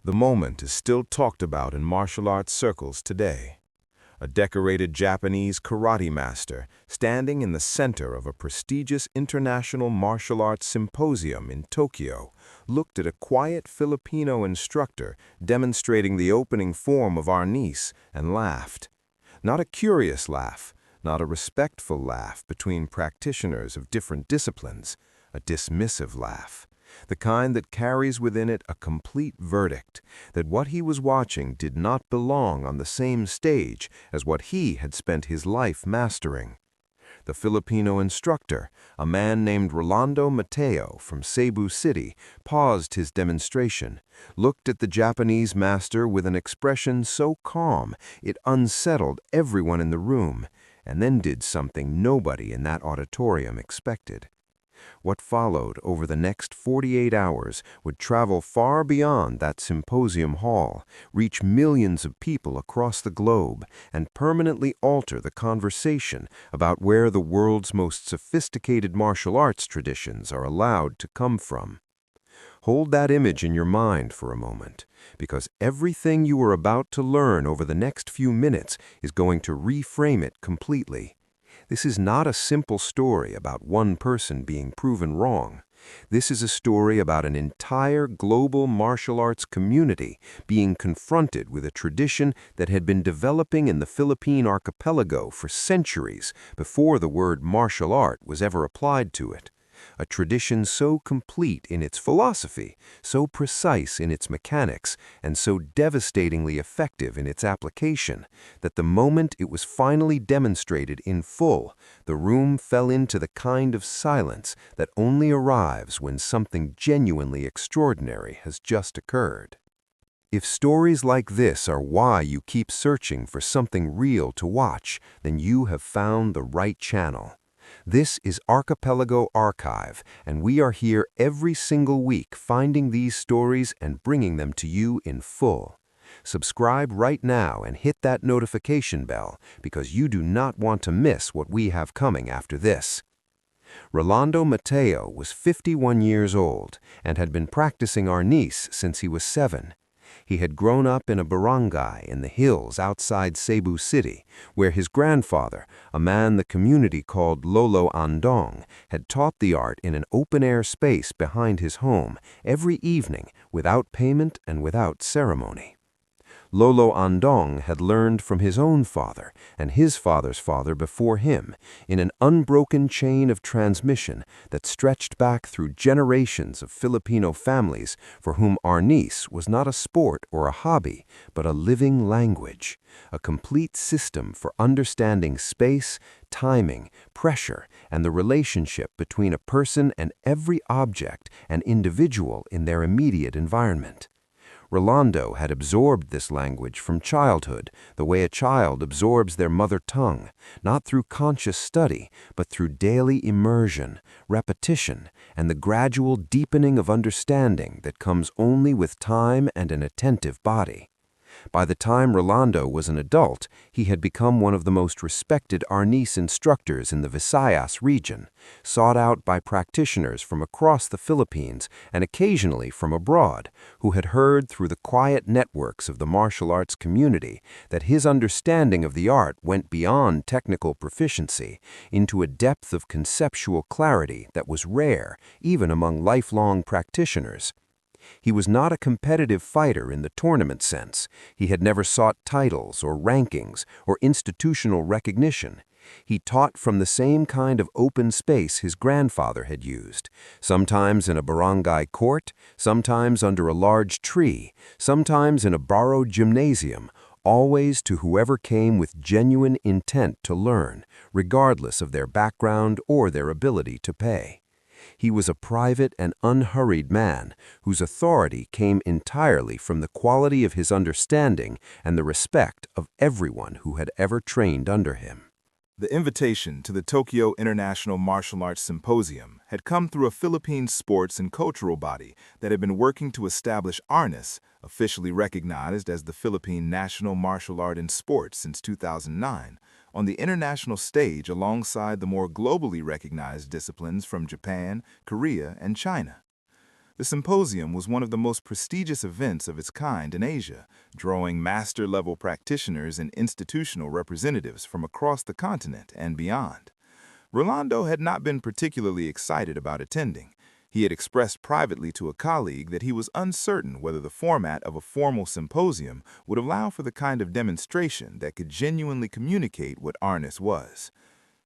The moment is still talked about in martial arts circles today. A decorated Japanese karate master standing in the center of a prestigious international martial arts symposium in Tokyo looked at a quiet Filipino instructor demonstrating the opening form of Arnis and laughed. Not a curious laugh, not a respectful laugh between practitioners of different disciplines, a dismissive laugh. The kind that carries within it a complete verdict that what he was watching did not belong on the same stage as what he had spent his life mastering. The Filipino instructor, a man named Rolando Mateo from Cebu City, paused his demonstration, looked at the Japanese master with an expression so calm it unsettled everyone in the room, and then did something nobody in that auditorium expected. What followed over the next 48 hours would travel far beyond that symposium hall, reach millions of people across the globe, and permanently alter the conversation about where the world's most sophisticated martial arts traditions are allowed to come from. Hold that image in your mind for a moment, because everything you are about to learn over the next few minutes is going to reframe it completely. This is not a simple story about one person being proven wrong. This is a story about an entire global martial arts community being confronted with a tradition that had been developing in the Philippine archipelago for centuries before the word martial art was ever applied to it. A tradition so complete in its philosophy, so precise in its mechanics, and so devastatingly effective in its application, that the moment it was finally demonstrated in full, the room fell into the kind of silence that only arrives when something genuinely extraordinary has just occurred. If stories like this are why you keep searching for something real to watch, then you have found the right channel. This is Archipelago Archive, and we are here every single week finding these stories and bringing them to you in full. Subscribe right now and hit that notification bell because you do not want to miss what we have coming after this. Rolando Mateo was 51 years old and had been practicing Arnis since he was 7. He had grown up in a barangay in the hills outside Cebu City, where his grandfather, a man the community called Lolo Andong, had taught the art in an open-air space behind his home every evening without payment and without ceremony. Lolo Andong had learned from his own father and his father's father before him in an unbroken chain of transmission that stretched back through generations of Filipino families for whom Arnis was not a sport or a hobby, but a living language, a complete system for understanding space, timing, pressure, and the relationship between a person and every object and individual in their immediate environment. Rolando had absorbed this language from childhood, the way a child absorbs their mother tongue, not through conscious study, but through daily immersion, repetition, and the gradual deepening of understanding that comes only with time and an attentive body. By the time Rolando was an adult, he had become one of the most respected Arnis instructors in the Visayas region, sought out by practitioners from across the Philippines and occasionally from abroad, who had heard through the quiet networks of the martial arts community that his understanding of the art went beyond technical proficiency into a depth of conceptual clarity that was rare even among lifelong practitioners. He was not a competitive fighter in the tournament sense. He had never sought titles or rankings or institutional recognition. He taught from the same kind of open space his grandfather had used, sometimes in a barangay court, sometimes under a large tree, sometimes in a borrowed gymnasium, always to whoever came with genuine intent to learn, regardless of their background or their ability to pay. He was a private and unhurried man whose authority came entirely from the quality of his understanding and the respect of everyone who had ever trained under him. The invitation to the Tokyo International Martial Arts Symposium had come through a Philippine sports and cultural body that had been working to establish Arnis, officially recognized as the Philippine National Martial Art in Sports since 2009, on the international stage alongside the more globally recognized disciplines from Japan, Korea, and China. The symposium was one of the most prestigious events of its kind in Asia, drawing master-level practitioners and institutional representatives from across the continent and beyond. Rolando had not been particularly excited about attending. He had expressed privately to a colleague that he was uncertain whether the format of a formal symposium would allow for the kind of demonstration that could genuinely communicate what Arnis was.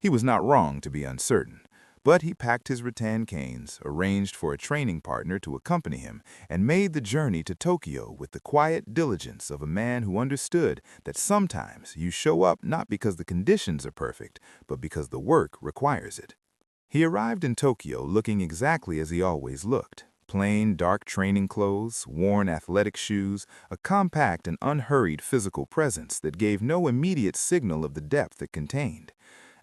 He was not wrong to be uncertain, but he packed his rattan canes, arranged for a training partner to accompany him, and made the journey to Tokyo with the quiet diligence of a man who understood that sometimes you show up not because the conditions are perfect, but because the work requires it. He arrived in Tokyo looking exactly as he always looked. Plain, dark training clothes, worn athletic shoes, a compact and unhurried physical presence that gave no immediate signal of the depth it contained.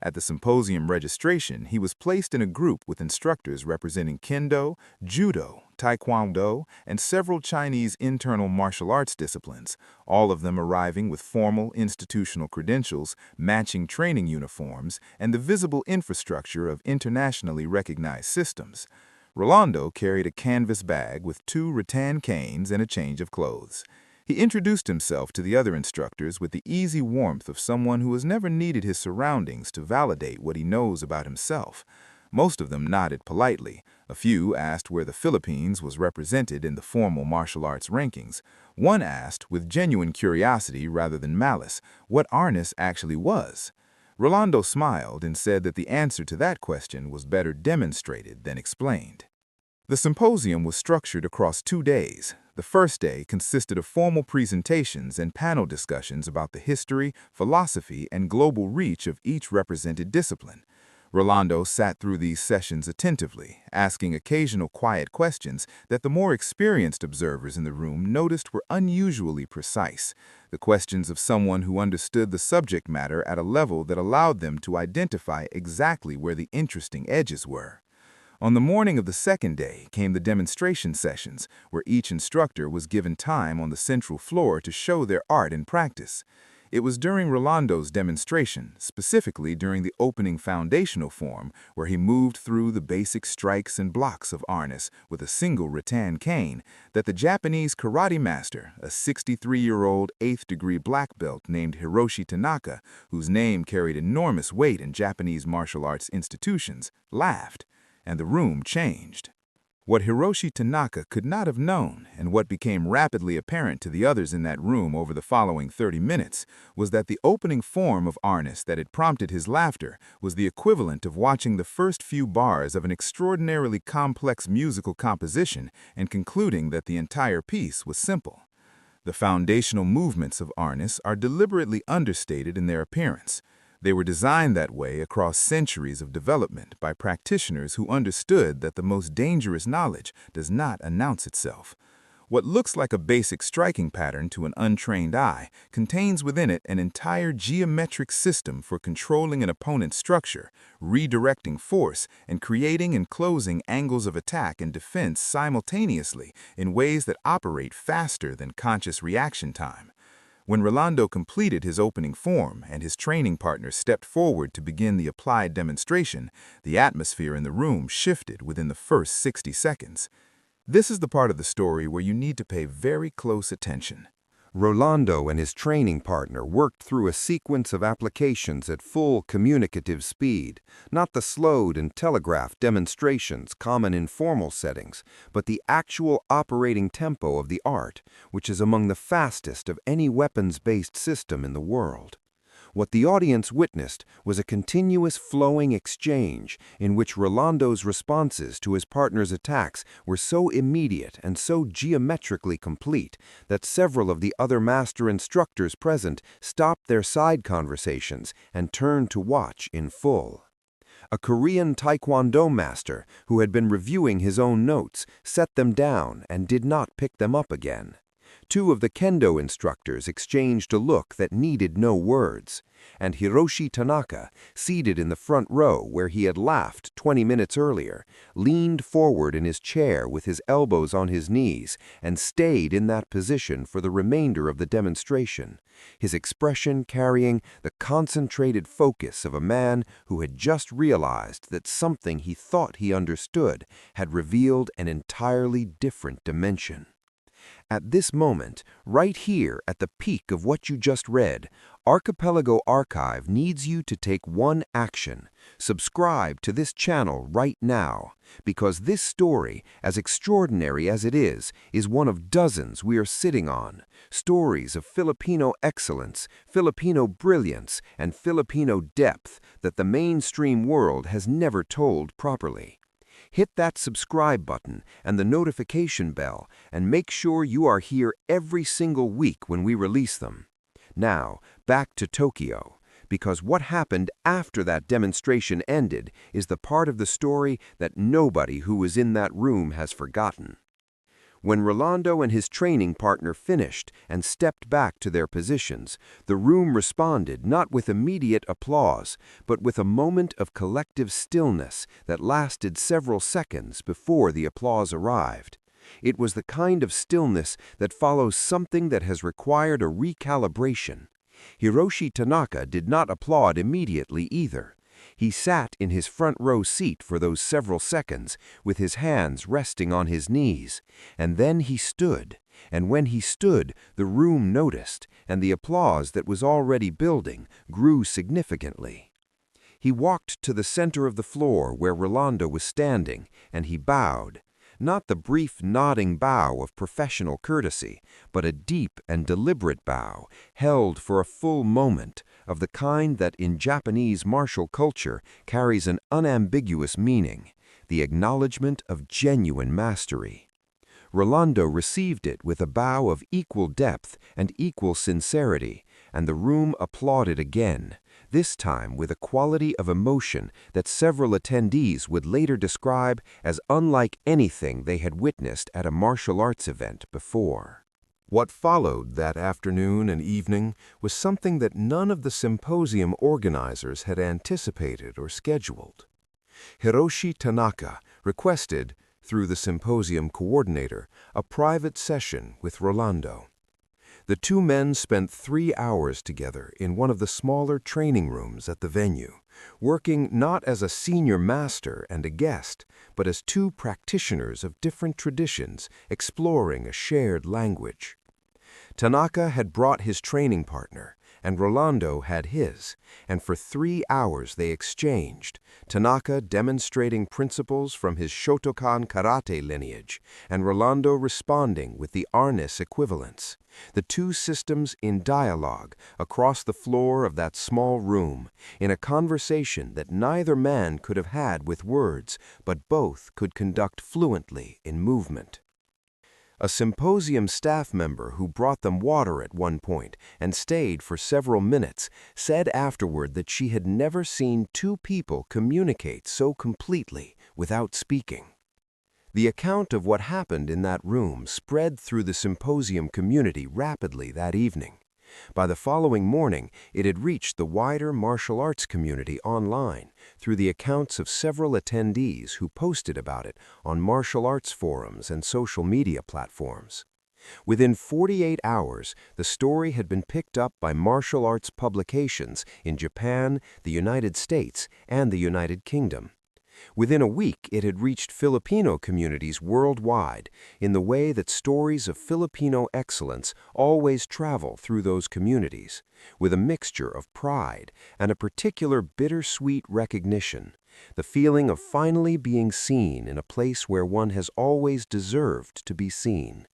At the symposium registration, he was placed in a group with instructors representing Kendo, Judo, Taekwondo, and several Chinese internal martial arts disciplines, all of them arriving with formal institutional credentials, matching training uniforms, and the visible infrastructure of internationally recognized systems. Rolando carried a canvas bag with 2 rattan canes and a change of clothes. He introduced himself to the other instructors with the easy warmth of someone who has never needed his surroundings to validate what he knows about himself. Most of them nodded politely. A few asked where the Philippines was represented in the formal martial arts rankings. One asked, with genuine curiosity rather than malice, what Arnis actually was. Rolando smiled and said that the answer to that question was better demonstrated than explained. The symposium was structured across 2 days. The first day consisted of formal presentations and panel discussions about the history, philosophy, and global reach of each represented discipline. Rolando sat through these sessions attentively, asking occasional quiet questions that the more experienced observers in the room noticed were unusually precise, the questions of someone who understood the subject matter at a level that allowed them to identify exactly where the interesting edges were. On the morning of the second day came the demonstration sessions, where each instructor was given time on the central floor to show their art in practice. It was during Rolando's demonstration, specifically during the opening foundational form, where he moved through the basic strikes and blocks of Arnis with a single rattan cane, that the Japanese karate master, a 63-year-old 8th-degree black belt named Hiroshi Tanaka, whose name carried enormous weight in Japanese martial arts institutions, laughed, and the room changed. What Hiroshi Tanaka could not have known, and what became rapidly apparent to the others in that room over the following 30 minutes, was that the opening form of Arnis that had prompted his laughter was the equivalent of watching the first few bars of an extraordinarily complex musical composition and concluding that the entire piece was simple. The foundational movements of Arnis are deliberately understated in their appearance. They were designed that way across centuries of development by practitioners who understood that the most dangerous knowledge does not announce itself. What looks like a basic striking pattern to an untrained eye contains within it an entire geometric system for controlling an opponent's structure, redirecting force, and creating and closing angles of attack and defense simultaneously in ways that operate faster than conscious reaction time. When Rolando completed his opening form and his training partner stepped forward to begin the applied demonstration, the atmosphere in the room shifted within the first 60 seconds. This is the part of the story where you need to pay very close attention. Rolando and his training partner worked through a sequence of applications at full communicative speed, not the slowed and telegraphed demonstrations common in formal settings, but the actual operating tempo of the art, which is among the fastest of any weapons-based system in the world. What the audience witnessed was a continuous flowing exchange in which Rolando's responses to his partner's attacks were so immediate and so geometrically complete that several of the other master instructors present stopped their side conversations and turned to watch in full. A Korean Taekwondo master who had been reviewing his own notes set them down and did not pick them up again. Two of the kendo instructors exchanged a look that needed no words, and Hiroshi Tanaka, seated in the front row where he had laughed 20 minutes earlier, leaned forward in his chair with his elbows on his knees and stayed in that position for the remainder of the demonstration, his expression carrying the concentrated focus of a man who had just realized that something he thought he understood had revealed an entirely different dimension. At this moment, right here at the peak of what you just read, Archipelago Archive needs you to take one action. Subscribe to this channel right now, because this story, as extraordinary as it is one of dozens we are sitting on. Stories of Filipino excellence, Filipino brilliance, and Filipino depth that the mainstream world has never told properly. Hit that subscribe button and the notification bell and make sure you are here every single week when we release them. Now, back to Tokyo, because what happened after that demonstration ended is the part of the story that nobody who was in that room has forgotten. When Rolando and his training partner finished and stepped back to their positions, the room responded not with immediate applause, but with a moment of collective stillness that lasted several seconds before the applause arrived. It was the kind of stillness that follows something that has required a recalibration. Hiroshi Tanaka did not applaud immediately either. He sat in his front row seat for those several seconds with his hands resting on his knees, and then he stood, and when he stood, the room noticed, and the applause that was already building grew significantly. He walked to the center of the floor where Rolando was standing, and he bowed. Not the brief nodding bow of professional courtesy, but a deep and deliberate bow, held for a full moment, of the kind that in Japanese martial culture carries an unambiguous meaning, the acknowledgement of genuine mastery. Rolando received it with a bow of equal depth and equal sincerity, and the room applauded again, this time with a quality of emotion that several attendees would later describe as unlike anything they had witnessed at a martial arts event before. What followed that afternoon and evening was something that none of the symposium organizers had anticipated or scheduled. Hiroshi Tanaka requested, through the symposium coordinator, a private session with Rolando. The two men spent 3 hours together in one of the smaller training rooms at the venue, working not as a senior master and a guest, but as two practitioners of different traditions exploring a shared language. Tanaka had brought his training partner, and Rolando had his, and for 3 hours they exchanged, Tanaka demonstrating principles from his Shotokan karate lineage, and Rolando responding with the Arnis equivalents, the two systems in dialogue across the floor of that small room, in a conversation that neither man could have had with words, but both could conduct fluently in movement. A symposium staff member who brought them water at one point and stayed for several minutes said afterward that she had never seen two people communicate so completely without speaking. The account of what happened in that room spread through the symposium community rapidly that evening. By the following morning, it had reached the wider martial arts community online through the accounts of several attendees who posted about it on martial arts forums and social media platforms. Within 48 hours, the story had been picked up by martial arts publications in Japan, the United States, and the United Kingdom. Within a week, it had reached Filipino communities worldwide in the way that stories of Filipino excellence always travel through those communities, with a mixture of pride and a particular bittersweet recognition, the feeling of finally being seen in a place where one has always deserved to be seen.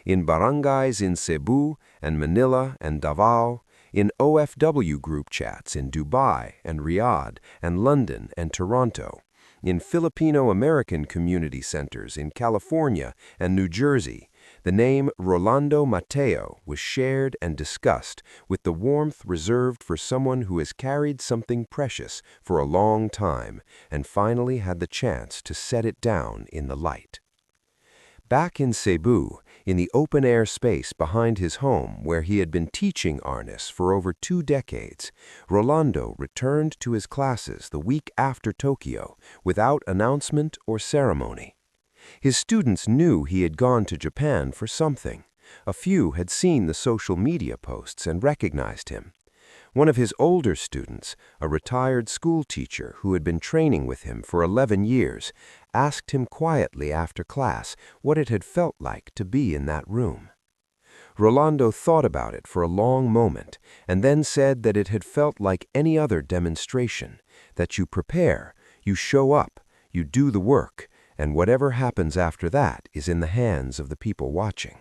In barangays in Cebu and Manila and Davao, in OFW group chats in Dubai and Riyadh and London and Toronto, in Filipino-American community centers in California and New Jersey, the name Rolando Mateo was shared and discussed with the warmth reserved for someone who has carried something precious for a long time and finally had the chance to set it down in the light. Back in Cebu, in the open-air space behind his home where he had been teaching Arnis for over 2 decades, Rolando returned to his classes the week after Tokyo without announcement or ceremony. His students knew he had gone to Japan for something. A few had seen the social media posts and recognized him. One of his older students, a retired school teacher who had been training with him for 11 years, asked him quietly after class what it had felt like to be in that room. Rolando thought about it for a long moment and then said that it had felt like any other demonstration, that you prepare, you show up, you do the work, and whatever happens after that is in the hands of the people watching.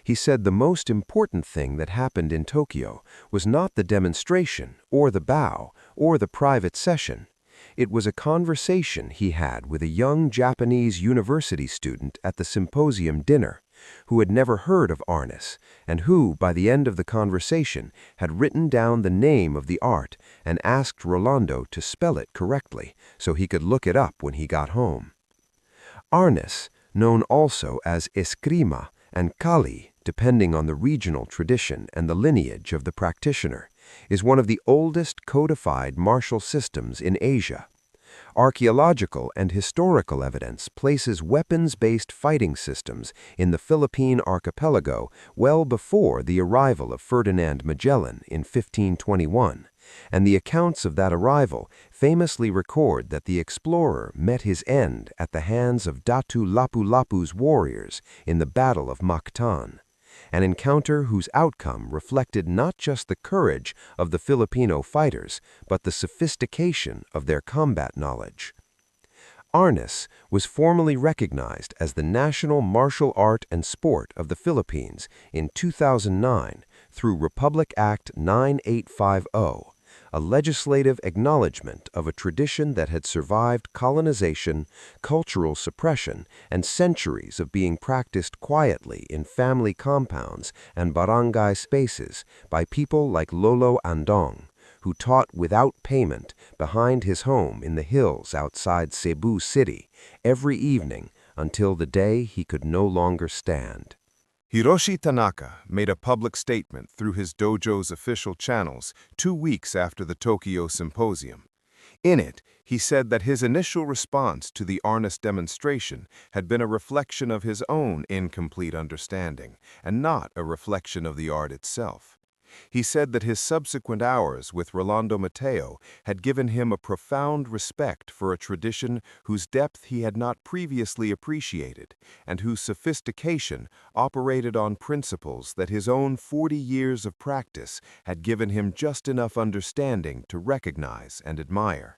He said the most important thing that happened in Tokyo was not the demonstration or the bow or the private session. It was a conversation he had with a young Japanese university student at the symposium dinner, who had never heard of Arnis, and who, by the end of the conversation, had written down the name of the art and asked Rolando to spell it correctly so he could look it up when he got home. Arnis, known also as Eskrima and Kali, depending on the regional tradition and the lineage of the practitioner, is one of the oldest codified martial systems in Asia. Archaeological and historical evidence places weapons-based fighting systems in the Philippine Archipelago well before the arrival of Ferdinand Magellan in 1521, and the accounts of that arrival famously record that the explorer met his end at the hands of Datu Lapu-Lapu's warriors in the Battle of Mactan, an encounter whose outcome reflected not just the courage of the Filipino fighters, but the sophistication of their combat knowledge. Arnis was formally recognized as the national martial art and sport of the Philippines in 2009 through Republic Act 9850, a legislative acknowledgement of a tradition that had survived colonization, cultural suppression, and centuries of being practiced quietly in family compounds and barangay spaces by people like Lolo Andong, who taught without payment behind his home in the hills outside Cebu City every evening until the day he could no longer stand. Hiroshi Tanaka made a public statement through his dojo's official channels 2 weeks after the Tokyo Symposium. In it, he said that his initial response to the Arnis demonstration had been a reflection of his own incomplete understanding, and not a reflection of the art itself. He said that his subsequent hours with Rolando Mateo had given him a profound respect for a tradition whose depth he had not previously appreciated, and whose sophistication operated on principles that his own 40 years of practice had given him just enough understanding to recognize and admire.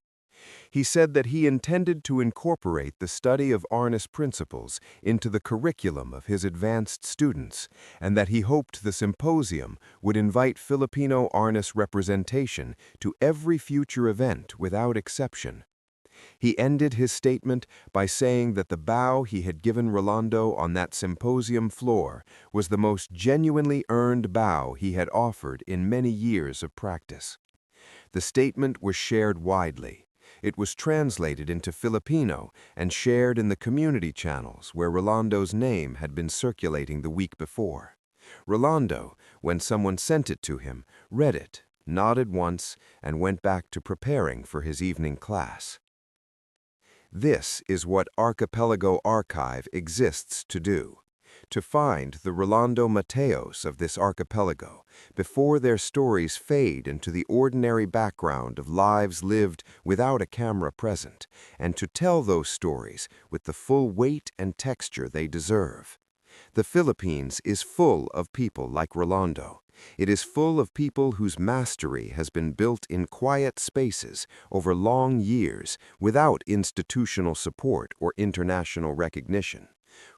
He said that he intended to incorporate the study of Arnis principles into the curriculum of his advanced students, and that he hoped the symposium would invite Filipino Arnis representation to every future event without exception. He ended his statement by saying that the bow he had given Rolando on that symposium floor was the most genuinely earned bow he had offered in many years of practice. The statement was shared widely. It was translated into Filipino and shared in the community channels where Rolando's name had been circulating the week before. Rolando, when someone sent it to him, read it, nodded once, and went back to preparing for his evening class. This is what Archipelago Archive exists to do. To find the Rolando Mateos of this archipelago before their stories fade into the ordinary background of lives lived without a camera present, and to tell those stories with the full weight and texture they deserve. The Philippines is full of people like Rolando. It is full of people whose mastery has been built in quiet spaces over long years without institutional support or international recognition,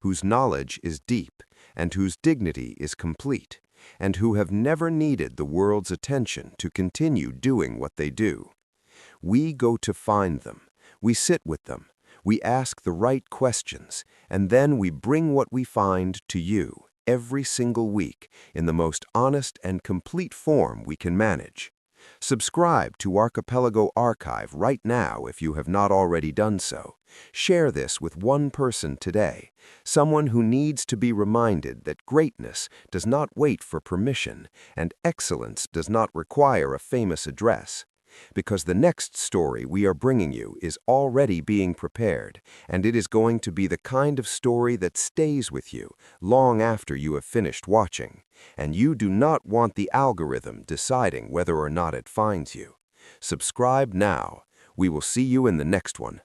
whose knowledge is deep and whose dignity is complete, and who have never needed the world's attention to continue doing what they do. We go to find them, we sit with them, we ask the right questions, and then we bring what we find to you every single week in the most honest and complete form we can manage. Subscribe to Archipelago Archive right now if you have not already done so. Share this with one person today, someone who needs to be reminded that greatness does not wait for permission and excellence does not require a famous address. Because the next story we are bringing you is already being prepared, and it is going to be the kind of story that stays with you long after you have finished watching, and you do not want the algorithm deciding whether or not it finds you. Subscribe now. We will see you in the next one.